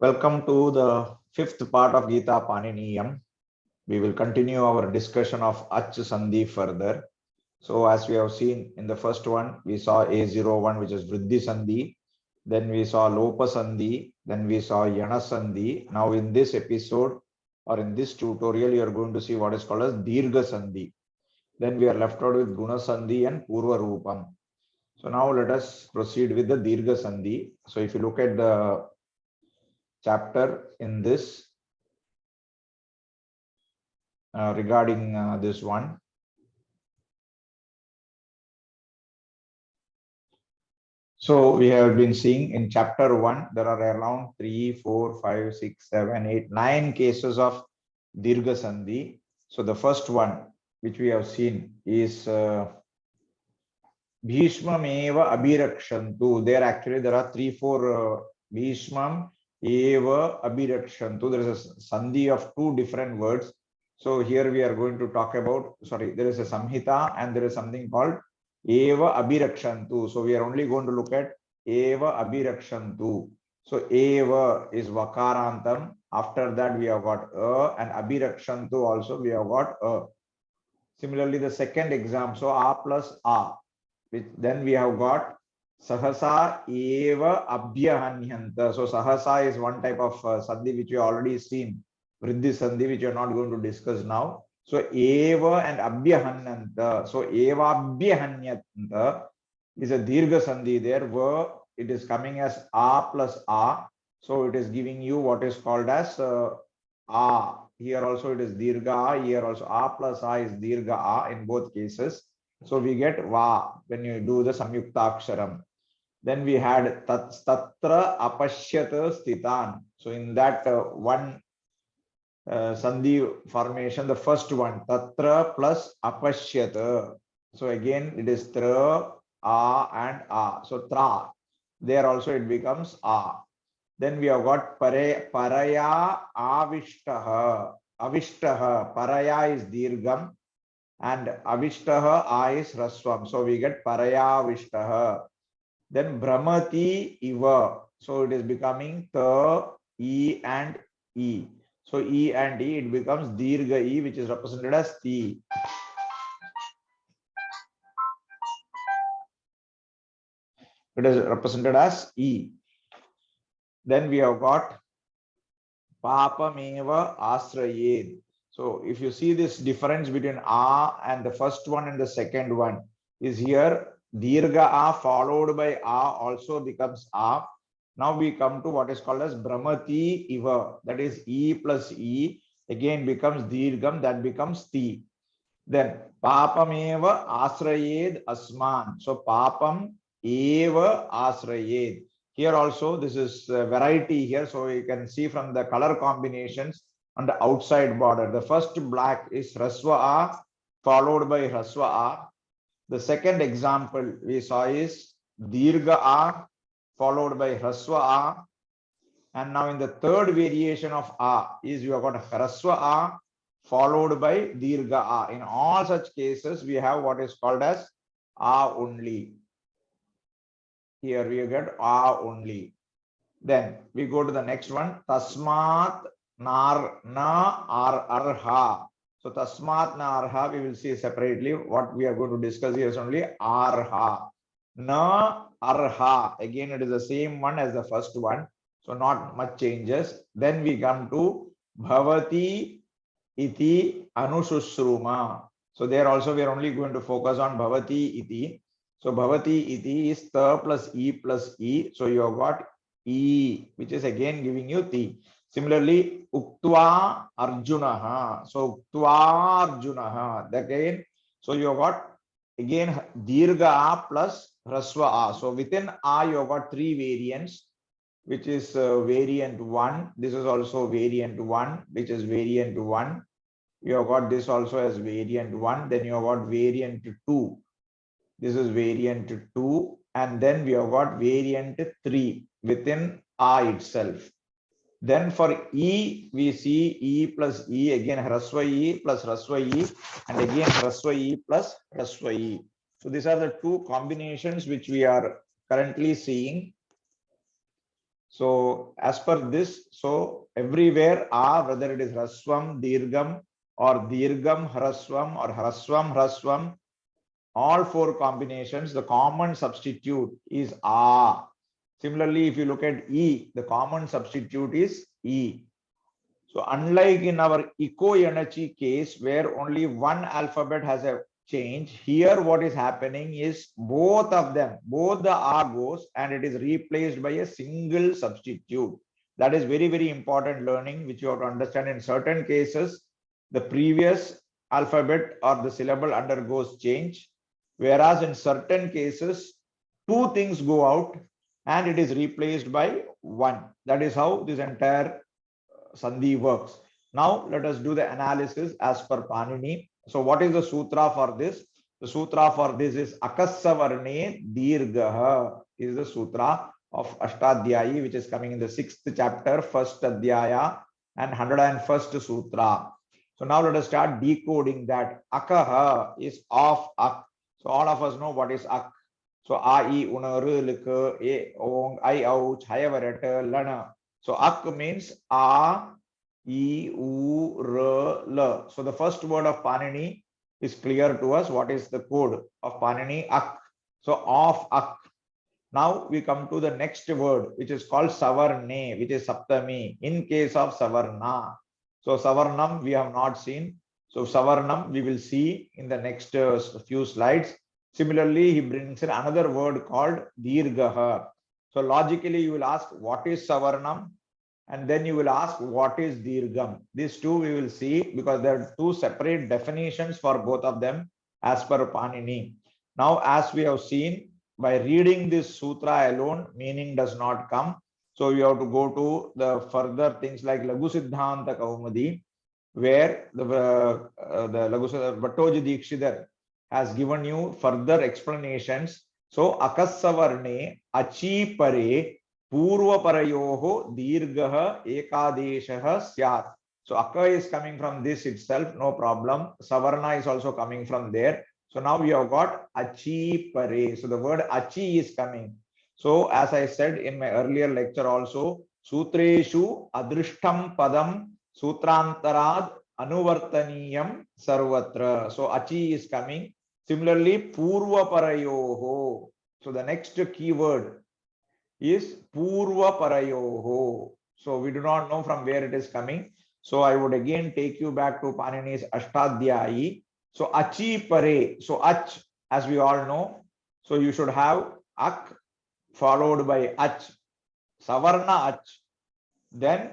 Welcome to the fifth part of Geeta Paniniyam. We will continue our discussion of Ach Sandhi further. So as we have seen in the first one, we saw A01, which is Vriddhi Sandhi. Then we saw Lopa Sandhi. Then we saw Yana Sandhi. Now in this episode or in this tutorial, you are going to see what is called as Dirgha Sandhi. Then we are left out with Guna Sandhi and Purva Rupam. So now let us proceed with the Dirgha Sandhi. So if you look at the chapter in this regarding this one. So we have been seeing in chapter 1, there are around 3, 4, 5, 6, 7, 8, 9 cases of Dirgha Sandhi. So the first one which we have seen is Bhishmam eva abhirakshantu. There actually there are 3, 4 Bhishmam eva abhirakshantu. There is a Sandhi of 2 different words. So here we are going to talk about, sorry, there is a Samhita and there is something called Eva Abhirakshantu. So we are only going to look at Eva Abhirakshantu. So Eva is Vakarantam. After that we have got and Abhirakshantu also we have got Similarly, the second exam, so A plus A, which then we have got Sahasa Eva Abhyahanyanta. So Sahasa is one type of Sandhi which we already seen. Vriddhi Sandhi, which we are not going to discuss now. So Eva and Abhyahanyanta. So Eva Abhyahanyanta is a Dirgha Sandhi there, where it is coming as A plus A. So it is giving you what is called as A. Here also it is Dirgha A. Here also A plus A is Dirgha A in both cases. So we get Va when you do the Samyuktaksharam. Then we had Tatra Apashyata Sthitan. So in that one Sandhi formation, the first one, Tatra plus Apashyata. So again, it is Tra, A and A. So Tra. There also it becomes A. Then we have got Paraya Avishtaha. Avishtaha. Paraya is Dirgham and Avishtaha A is Raswam. So we get Paraya Avishtaha. Then Brahmati Iva. So it is becoming Ta, E and E. So E and E, it becomes Dirgha E, which is represented as Ti. It is represented as E. Then we have got Papameva Asrayed. So if you see this difference between A and the first one and the second one is here, Dirgha A followed by A also becomes A. Now we come to what is called as Brahmati Iva, that is E plus E, again becomes Dirgham, that becomes Ti. Then Papam Eva Asrayed Asman. So Papam Eva Asrayed. Here also this is variety here. So you can see from the color combinations on the outside border. The first black is Raswa A followed by Raswa A. The second example we saw is Dirgha A followed by Raswa A. And now in the third variation of A is you have got Raswa A followed by Dirgha A. In all such cases, we have what is called as A only. Here we get A only. Then we go to the next one. Tasmat nar na ar arha. So Tasmat na arha, we will see separately. What we are going to discuss here is only arha. Na arha. Again, it is the same one as the first one. So not much changes. Then we come to Bhavati iti anusushruma. So there also we are only going to focus on Bhavati iti. So Bhavati iti is Ta plus E plus E. So you have got E, which is again giving you Ti. Similarly, Uktva Arjunaha. So Uktva Arjunaha. Again, so you have got again Dirgha A plus Raswa A. So within A, you have got 3 variants, which is variant 1. This is also variant 1, which is variant 1. You have got this also as variant 1. Then you have got variant 2. This is variant 2. And then we have got variant 3 within A itself. Then for E, we see E plus E, again Hraswa E plus Hraswa E, and again Hraswa E plus Hraswa E. So these are the 2 combinations which we are currently seeing. So as per this, so everywhere whether it is Raswam, Dirgam or Dirgam, Hraswam or Hraswam, Hraswam, all four combinations, the common substitute is A. Similarly, if you look at E, the common substitute is E. So unlike in our eco-energy case, where only one alphabet has a change, here what is happening is both of them, both the R goes and it is replaced by a single substitute. That is very, very important learning, which you have to understand. In certain cases, the previous alphabet or the syllable undergoes change, whereas in certain cases, two things go out and it is replaced by one. That is how this entire Sandhi works. Now let us do the analysis as per Panini. So what is the sutra for this? The sutra for this is Akassavarne Dirgaha is the sutra of Ashtadhyayi, which is coming in the 6th chapter, 1st Adhyaya and 101st sutra. So now let us start decoding that. Akaha is of ak. So all of us know what is ak. So a, I, una, ru, lik, e, ong, I, au, chaya, varata, lana. So ak means a, I, u, r, l. So the first word of Panini is clear to us. What is the code of Panini? Ak. So of ak. Now we come to the next word, which is called Savarne, which is Saptami in case of Savarna. So Savarnam we have not seen. So Savarnam we will see in the next few slides. Similarly, he brings in another word called Dirgaha. So logically, you will ask, what is Savarnam? And then you will ask, what is Dirgam? These two we will see, because there are two separate definitions for both of them as per Panini. Now, as we have seen, by reading this sutra alone, meaning does not come. So you have to go to the further things like Lagu Siddhanta Kaumudi, where the Bhattoji Dikshidhar has given you further explanations. So Akassavarne Achi Pare Purva Parayoho Dirgaha Ekadeshaha Syat. So Akka is coming from this itself, no problem. Savarna is also coming from there. So now we have got Achi Pare. So the word Achi is coming. So as I said in my earlier lecture also, Sutreshu Adrishtam Padam Sutrantarad Anuvartaniyam Sarvatra. So Achi is coming. Similarly, Purva Parayoho. So the next keyword is Purva Parayoho. So we do not know from where it is coming. So I would again take you back to Panini's Ashtadhyayi. So Achi Pare. So Ach, as we all know. So you should have Ak followed by Ach. Savarna Ach. Then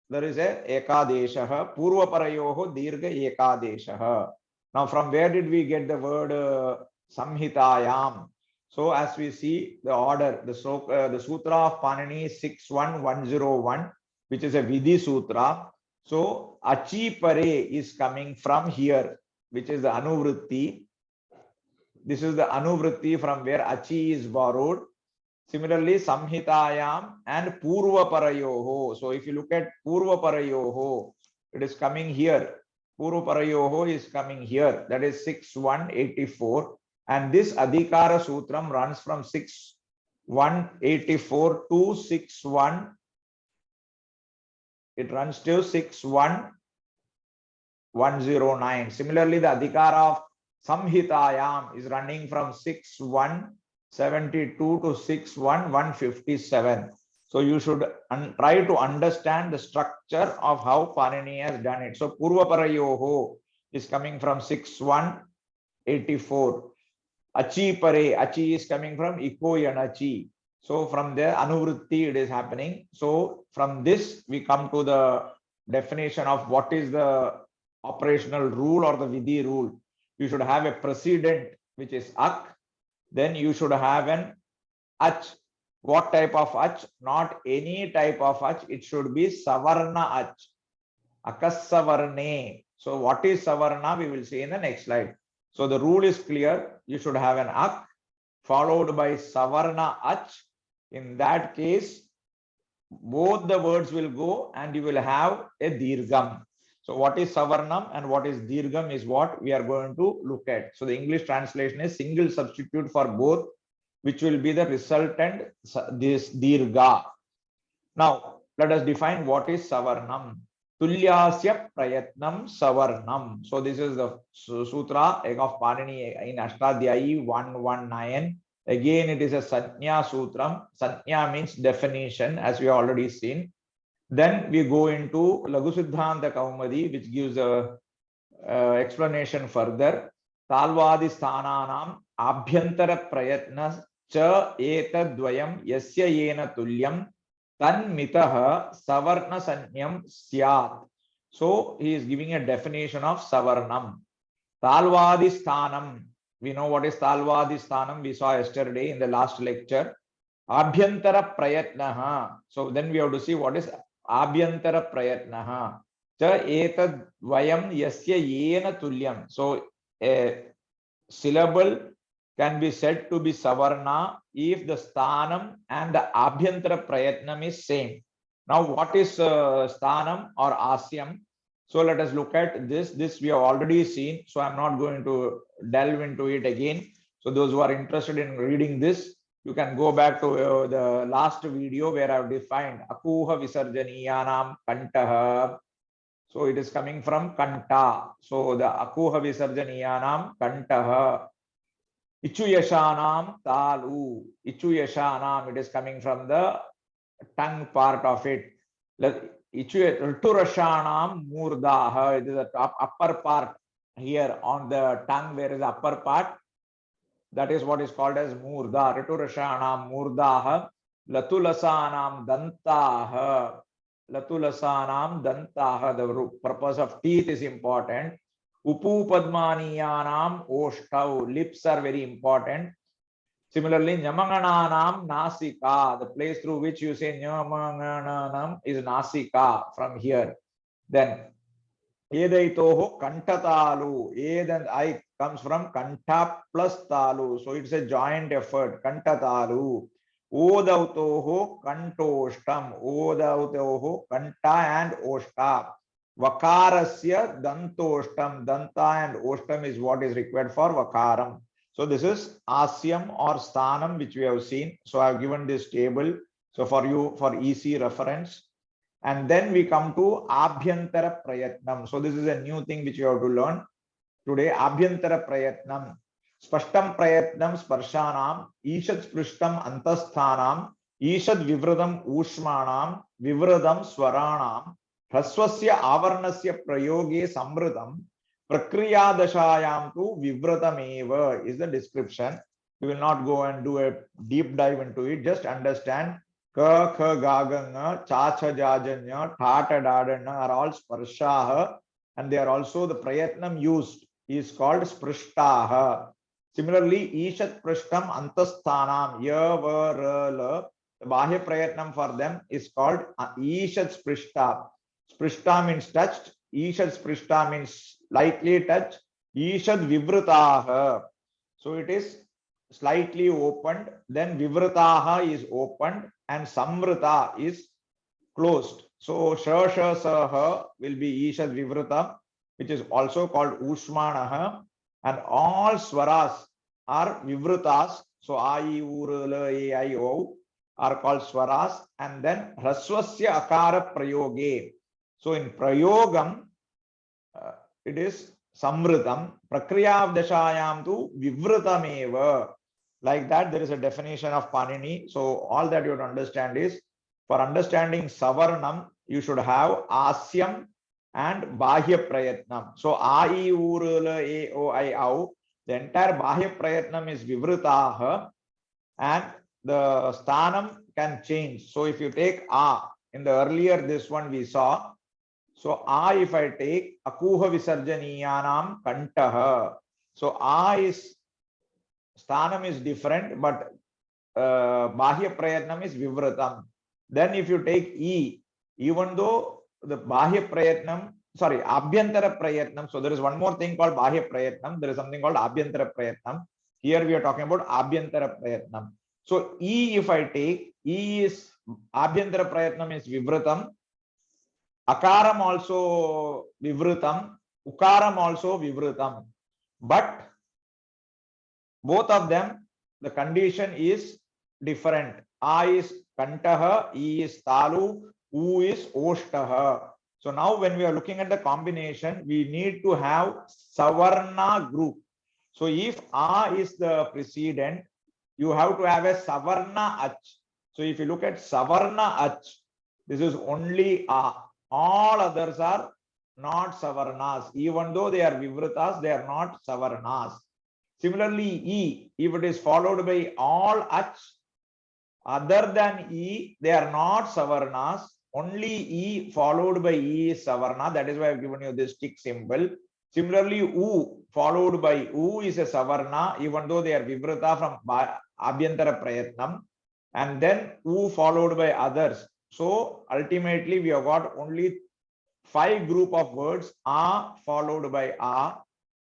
there is a Ekadeshaha. Purva Parayoho Dirga Ekadeshaha. Now from where did we get the word Samhitayam? So as we see the order, the sutra of Panini 61101, which is a Vidhi sutra. So Achi Pare is coming from here, which is the Anuvritti. This is the Anuvritti from where Achi is borrowed. Similarly, Samhitayam and Purva Parayoho. So if you look at Purva Parayoho, it is coming here. Purva Parayoho is coming here. That is 6184. And this Adhikara Sutram runs from 6184 to 61. It runs to 61109. Similarly, the Adhikara of Samhitayam is running from 6172 to 61157. So you should try to understand the structure of how Panini has done it. So Purva Parayoho is coming from 6184. Achi Pare, Achi is coming from Iko Yanachi. So from there, Anuvritti it is happening. So from this, we come to the definition of what is the operational rule or the Vidhi rule. You should have a precedent, which is Ak. Then you should have an Ach. What type of Ach? Not any type of Ach. It should be Savarna Ach. Akassavarne. So what is Savarna? We will see in the next slide. So the rule is clear. You should have an Ak followed by Savarna Ach. In that case, both the words will go and you will have a Dirgam. So what is Savarnam and what is Dirgam is what we are going to look at. So the English translation is single substitute for both, which will be the resultant, this Dirga. Now, let us define what is Savarnam. Tulyasya Prayatnam Savarnam. So, this is the sutra of Panini in Ashtadhyayi 119. Again, it is a Sanya Sutram. Sanya means definition, as we have already seen. Then we go into Laghu Siddhanta Kaumadi, which gives a explanation further. Talvadi sthananam abhyantara prayatna cha etadvayam yasya yena tulyam tan mitah savarna sanyam syat. So he is giving a definition of savarnam. Talvadi sthanam. We know what is talvadi sthanam. We saw yesterday in the last lecture. Abhyantara prayatnaha. So then we have to see what is abhyantara prayatnaha. Cha etad vayam yasya yena tulyam. So a syllable can be said to be savarna if the sthanam and the abhyantara prayatnam is same. Now what is sthanam or asyam? So let us look at this. This we have already seen. So I'm not going to delve into it again. So those who are interested in reading this, you can go back to the last video where I've defined akuha visarjaniyanam kantaha. So it is coming from kanta. So the akuha visarjaniyanam kantaha. Ichuyashanam talu. Ichuyashanam, it is coming from the tongue part of it. Riturashanam murdaha. It is the upper part here on the tongue. There is the upper part. That is what is called as murda. Riturashanam murdaha. Latulasanam dantaha. Latulasanam dantaha. The purpose of teeth is important. Upu padmaniyanam oshtau. Lips are very important. Similarly, nyamangananam nasika. The place through which you say nyamangananam is nasika from here. Then Edaitoho kantatalu. Ed and I comes from kanta plus talu. So it's a joint effort. Kantatalu. Odautoho kantoshtam. Odautoho kanta and oshta. Vakarasya dantoshtam. Danta and oshtam is what is required for vakaram. So this is asyam or sthanam, which we have seen. So I have given this table. So for you, for easy reference. And then we come to abhyantara prayatnam. So this is a new thing which you have to learn today. Abhyantara prayatnam. Spashtam prayatnam sparshanam. Ishad sprishtam antasthanam. Ishad vivradam ushmanam. Vivradam swaranam. Hraswasya avarnasya prayoge samrutam. Prakriya dashayam tu vivratameva is the description. We will not go and do a deep dive into it. Just understand. Ka, kha, gaganga, cha, cha, jajanya, thata, dadana are all sparshaha, and they are also the prayatnam used is called sprishtaha. Similarly, ishat prishtam antasthanam, ya, va, ra, la. The bahya prayatnam for them is called ishat sprishta. Sprishta means touched. Ishat sprishta means lightly touched. Ishad vivrataha. So it is slightly opened. Then vivrataha is opened and samvrata is closed. So sha sha sa ha will be ishad vivrata, which is also called ushmanaha, and all swaras are vivratas. So I, u, r, l, a, I, o are called swaras, and then hraswasya akara prayoge. So in prayogam, it is samvritam. Prakriya dashayam tu vivratameva. Like that, there is a definition of Panini. So all that you have to understand is, for understanding Savarnam, you should have Asyam and Bahya Prayatnam. So A, I, U, R, L, A, O, I, Au. The entire Bahya Prayatnam is Vivrataha, and the Sthanam can change. So if you take A, in the earlier this one we saw, so A if I take Akuha Visarjaniyanam Kantaha. So A is Sthanam is different, but Bahya Prayatnam is Vivratam. Then if you take E, even though the Bahya Prayatnam, sorry, Abhyantara Prayatnam, so there is one more thing called Bahya Prayatnam, there is something called Abhyantara Prayatnam. Here we are talking about Abhyantara Prayatnam. So E if I take, E is Abhyantara Prayatnam is Vivratam, Akaram also Vivratam, Ukaram also Vivratam. But both of them, the condition is different. A is kantaha, E is talu, U is oshtaha. So now when we are looking at the combination, we need to have savarna group. So if A is the precedent, you have to have a savarna ach. So if you look at savarna ach, this is only A. All others are not savarnas. Even though they are vivritas, they are not savarnas. Similarly, E, if it is followed by all ach, other than E, they are not savarnas. Only E followed by E is savarna. That is why I have given you this tick symbol. Similarly, U followed by U is a savarna, even though they are vivrata from abhyantara prayatnam. And then U followed by others. So ultimately, we have got only 5 group of words: A followed by A,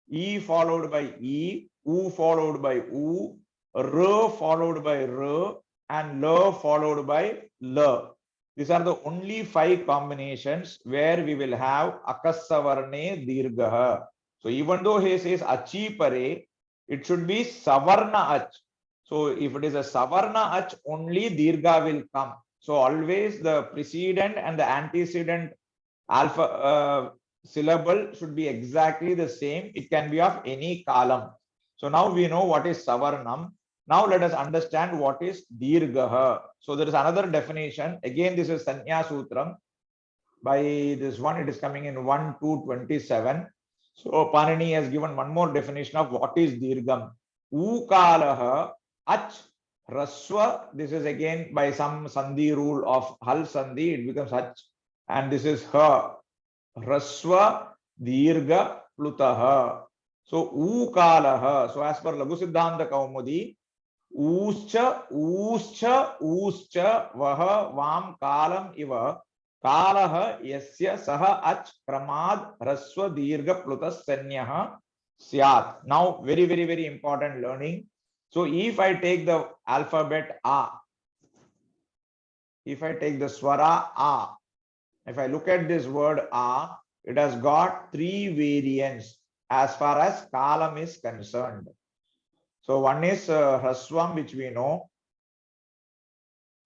E followed by E, U followed by U, R followed by R, and L followed by L. These are the only 5 combinations where we will have akasavarne dirgha. So even though he says achi pare, it should be savarna ach. So if it is a savarna ach, only dirgha will come. So always the precedent and the antecedent alpha syllable should be exactly the same. It can be of any column. So now we know what is savarnam. Now let us understand what is dirgha. So there is another definition. Again, this is Sanya Sutram. By this one, it is coming in 1-2-27. So Panini has given one more definition of what is dirgham. Ukalaha ach raswa. This is again by some sandhi rule of hal sandhi. It becomes ach. And this is ha. Raswa dirgha plutaha. So ukalaha. So as per Laghu Siddhanta Kaumudi, ऊश्च ऊश्च ऊश्च वह वाम कालम इव कालः यस्य सह अच क्रमाद ह्रस्व दीर्घ प्लुतः सन्यः स्यात्. Now very important learning. So if I take the alphabet A, if I take the swara A, if I look at this word A, it has got 3 variants as far as kalam is concerned. So one is Hraswam, which we know.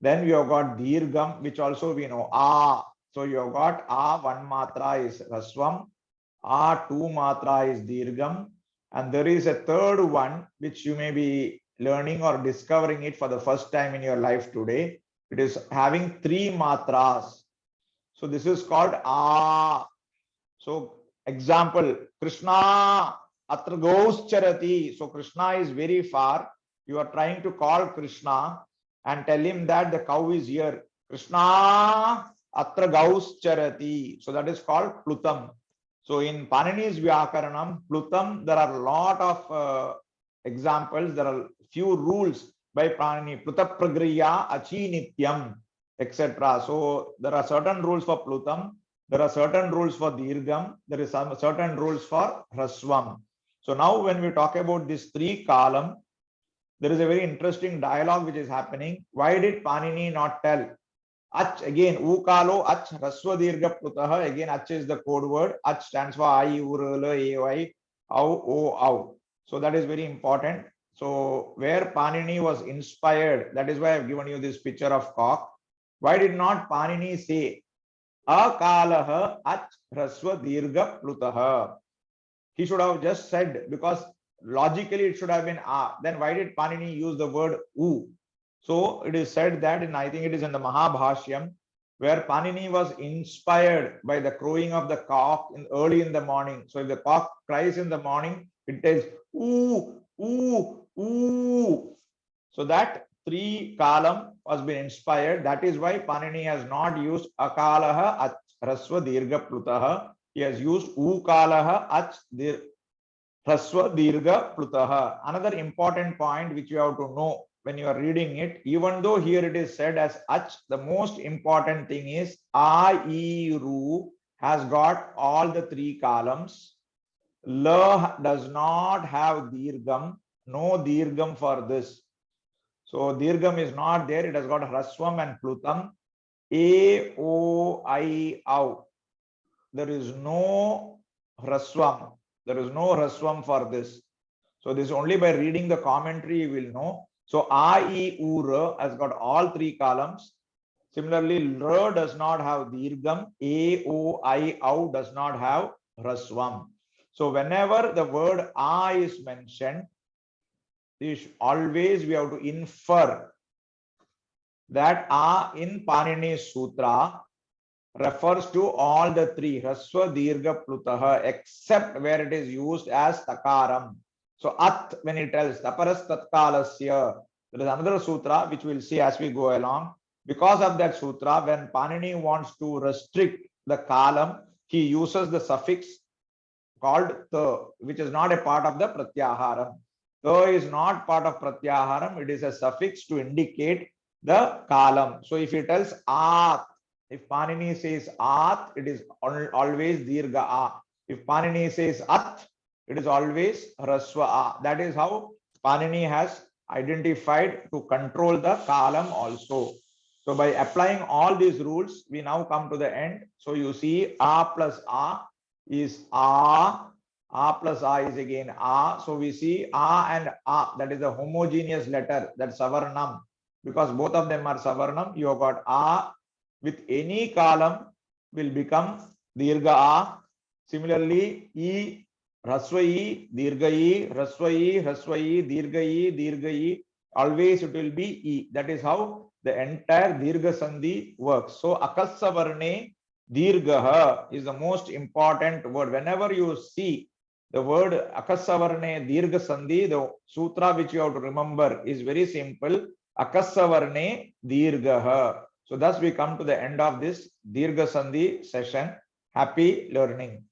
Then we have got Dirgham, which also we know. A. So you have got A, 1 matra is Hraswam. A, 2 matra is Dirgham. And there is a third one, which you may be learning or discovering it for the first time in your life today. It is having 3 matras. So this is called A. So example, Krishna atra gauscharati. So Krishna is very far. You are trying to call Krishna and tell him that the cow is here. Krishna atra gauscharati. So that is called plutam. So in Panini's Vyakaranam, plutam, there are a lot of examples. There are few rules by Panini. Pluta pragriya achi nityam, etc. So there are certain rules for plutam. There are certain rules for dirgham. There is some certain rules for hraswam. So now when we talk about this 3 column, there is a very interesting dialogue which is happening. Why did Panini not tell? Ach, again, ukalo, ach, raswa dirgha plutaha. Again, ach is the code word. Ach stands for I, urala, ay, au, o, au. So that is very important. So where Panini was inspired, that is why I have given you this picture of cock. Why did not Panini say akalaha ach hraswa dirgha plutaha? He should have just said, because logically it should have been A. Then why did Panini use the word U? So it is said that, and I think it is in the Mahabhashyam, where Panini was inspired by the crowing of the cock early in the morning. So if the cock cries in the morning, it tells oo, oo, oo. So that 3 column was been inspired. That is why Panini has not used akalaha hraswa dirgha plutaha. He has used ukalaha ach hraswa dirgha plutaha. Another important point which you have to know when you are reading it, even though here it is said as ach, the most important thing is a, e, ru has got all the 3 columns. La does not have dirgham, no dirgham for this. So dirgham is not there. It has got hraswam and plutam. A, o, I, au. There is no hraswam. There is no hraswam for this. So this only by reading the commentary you will know. So A, I, U, R has got all three columns. Similarly, R does not have dirgham. A, O, I, Au does not have rasvam. So whenever the word A is mentioned, always we have to infer that A in Panini Sutra refers to all the three, Raswa, Dirgha, Plutaha, except where it is used as Takaram. So At, when it tells Taparas Tatkalasya, there is another sutra which we'll see as we go along. Because of that sutra, when Panini wants to restrict the kalam, he uses the suffix called ta, which is not a part of the Pratyaharam. Ta is not part of Pratyaharam, it is a suffix to indicate the kalam. So if he tells At, if Panini says At, it is always Dirgha A. If Panini says At, it is always Raswa A. That is how Panini has identified to control the kalam also. So by applying all these rules, we now come to the end. So you see A plus A is A plus A is again A. So we see A and A, that is a homogeneous letter, that's Savarnam. Because both of them are Savarnam, you have got A with any column will become Dirgha A. Similarly, E, Raswai, Dirghai, Raswai, Raswai, Dirghai, Dirghai, always it will be E. That is how the entire Dirgha Sandhi works. So Akassa Varne Dirgha is the most important word. Whenever you see the word Akassa Varne Dirgha Sandhi, the sutra which you have to remember is very simple. Akassa Varne Dirgha. So thus we come to the end of this Dirgha Sandhi session. Happy learning.